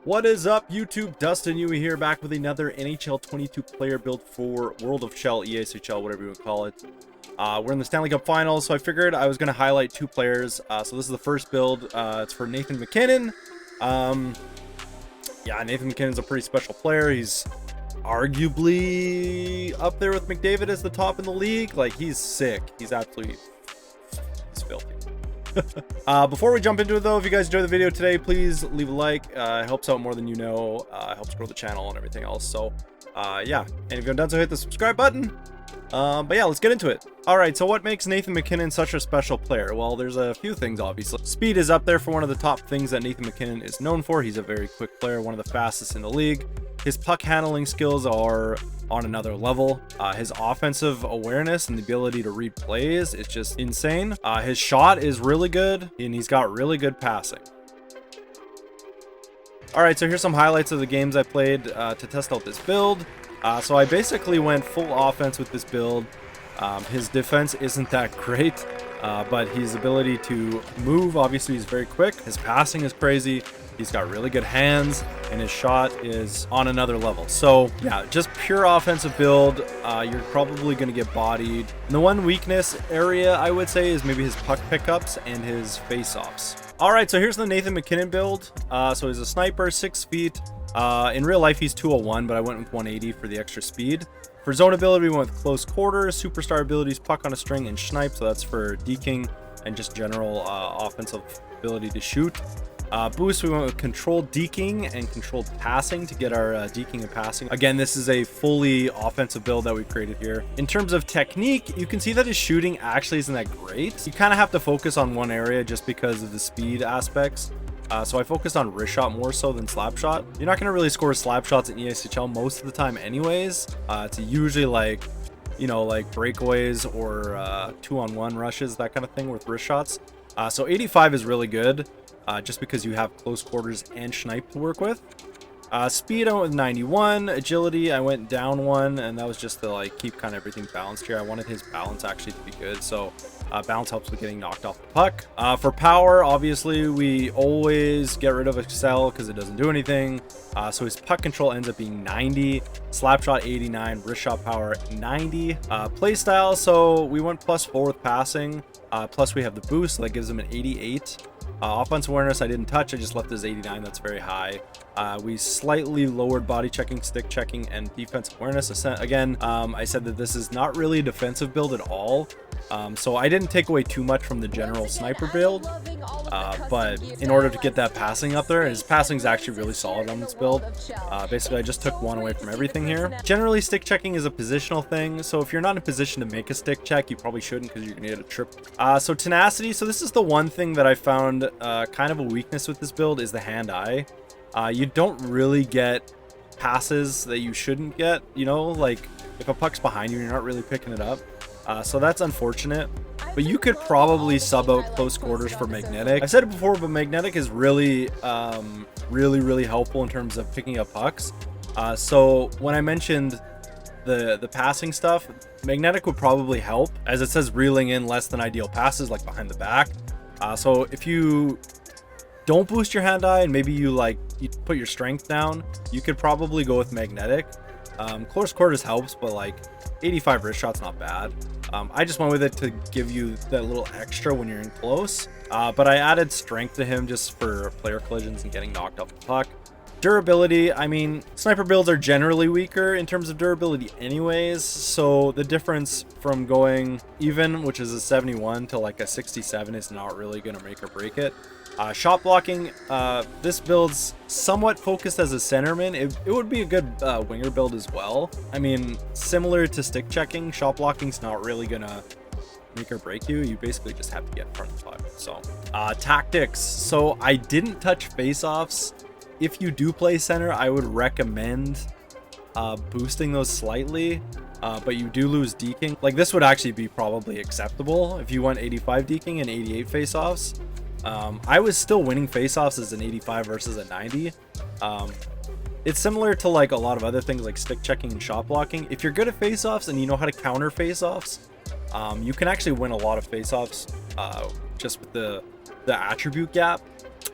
What is up, YouTube? Dustin Yui here, back with another NHL 22 player build for World of Chel, Eashl, whatever you would call it. We're in the Stanley Cup Finals, so I figured I was going to highlight two players. So this is the first build. It's for Nathan Mackinnon. Yeah, Nathan McKinnon's a pretty special player. He's arguably up there with McDavid as the top in the league. Like, he's sick. He's absolutely... he's filthy. Before we jump into it though, if you guys enjoyed the video today, please leave a like. It helps out more than you know. Helps grow the channel and everything else. So yeah, and if you haven't done so, hit the subscribe button. But yeah, let's get into it. Alright, so what makes Nathan MacKinnon such a special player? Well, there's a few things, obviously. Speed is up there for one of the top things that Nathan MacKinnon is known for. He's a very quick player, one of the fastest in the league. His puck handling skills are on another level. His offensive awareness and the ability to read plays is just insane. His shot is really good, and he's got really good passing. Alright, so here's some highlights of the games I played to test out this build. So I basically went full offense with this build. His defense isn't that great, but his ability to move, obviously, he's very quick. His passing is crazy. He's got really good hands, and his shot is on another level. So yeah, just pure offensive build. You're probably going to get bodied. And the one weakness area, I would say, is maybe his puck pickups and his face-offs. All right, so here's the Nathan MacKinnon build. So he's a sniper, 6 feet. In real life, he's 201, but I went with 180 for the extra speed. For zone ability, we went with close quarters, superstar abilities, puck on a string, and snipe. So that's for deking and just general offensive ability to shoot. Boost, we went with controlled deking and controlled passing to get our deking and passing. Again, this is a fully offensive build that we created here. In terms of technique, you can see that his shooting actually isn't that great. You kind of have to focus on one area just because of the speed aspects. So I focused on wrist shot more so than slap shot. You're not going to really score slap shots in ESHL most of the time anyways. It's usually like, you know, like breakaways or 2-on-1 rushes, that kind of thing with wrist shots. So 85 is really good. Just because you have close quarters and snipe to work with. Speed, I went with 91. Agility, I went down 1, and that was just to like keep kind of everything balanced here. I wanted his balance actually to be good, so balance helps with getting knocked off the puck. For power, obviously, we always get rid of Excel because it doesn't do anything. So his puck control ends up being 90, slap shot 89, wrist shot power 90. Play style, so we went +4 with passing. Plus we have the boost, so that gives him an 88. Offense awareness I didn't touch, I just left his 89, that's very high. We slightly lowered body checking, stick checking, and defense awareness. Again, I said that this is not really a defensive build at all. So I didn't take away too much from the general sniper build, but in order to get that passing up there, his passing is actually really solid on this build. Basically, I just took 1 away from everything here. Generally, stick checking is a positional thing, so if you're not in a position to make a stick check, you probably shouldn't because you're going to get a trip. So tenacity, so this is the one thing that I found kind of a weakness with this build is the hand-eye. You don't really get passes that you shouldn't get, you know, like if a puck's behind you, you're not really picking it up. So that's unfortunate, but you could probably sub out close quarters for magnetic. I've said it before, but magnetic is really, really helpful in terms of picking up pucks. So when I mentioned the passing stuff, magnetic would probably help, as it says reeling in less than ideal passes like behind the back. So if you don't boost your hand eye and maybe you put your strength down, you could probably go with magnetic. Close quarters helps, but like 85 wrist shot's not bad. I just went with it to give you that little extra when you're in close, but I added strength to him just for player collisions and getting knocked off the puck. Durability, I mean, sniper builds are generally weaker in terms of durability anyways, so the difference from going even, which is a 71, to like a 67 is not really going to make or break it. Shot blocking, this build's somewhat focused as a centerman. It would be a good winger build as well. I mean, similar to stick checking, shot blocking's not really gonna make or break you. You basically just have to get in front of the puck. So, tactics. So I didn't touch face-offs. If you do play center, I would recommend boosting those slightly. But you do lose deking. Like, this would actually be probably acceptable if you went 85 deking and 88 face-offs. I was still winning face-offs as an 85 versus a 90. It's similar to like a lot of other things like stick checking and shot blocking. If you're good at face-offs and you know how to counter face-offs, you can actually win a lot of face-offs just with the attribute gap.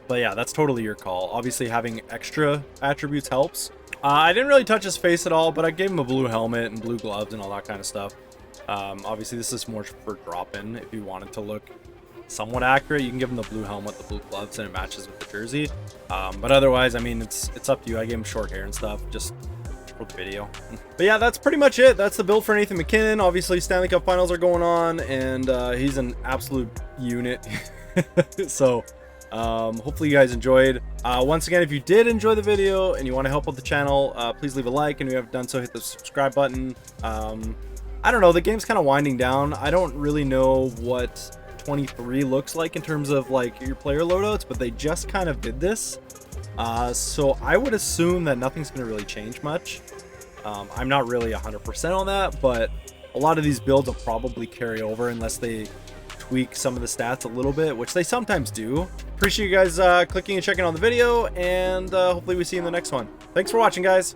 But yeah, that's totally your call. Obviously, having extra attributes helps. I didn't really touch his face at all, but I gave him a blue helmet and blue gloves and all that kind of stuff. Obviously, this is more for drop-in. If you wanted to look somewhat accurate, you can give him the blue helmet, the blue gloves, and it matches with the jersey. But otherwise, I mean, it's up to you. I gave him short hair and stuff, just for the video. But yeah, that's pretty much it. That's the build for Nathan Mackinnon. Obviously, Stanley Cup Finals are going on, and he's an absolute unit. So hopefully you guys enjoyed. Once again, if you did enjoy the video and you want to help out the channel, please leave a like, and if you haven't done so, hit the subscribe button. I don't know, the game's kind of winding down. I don't really know what 23 looks like in terms of like your player loadouts, but they just kind of did this, so I would assume that nothing's going to really change much. I'm not really 100% on that, but a lot of these builds will probably carry over unless they tweak some of the stats a little bit, which they sometimes do. Appreciate you guys clicking and checking on the video, and hopefully we see you in the next one. Thanks for watching, guys.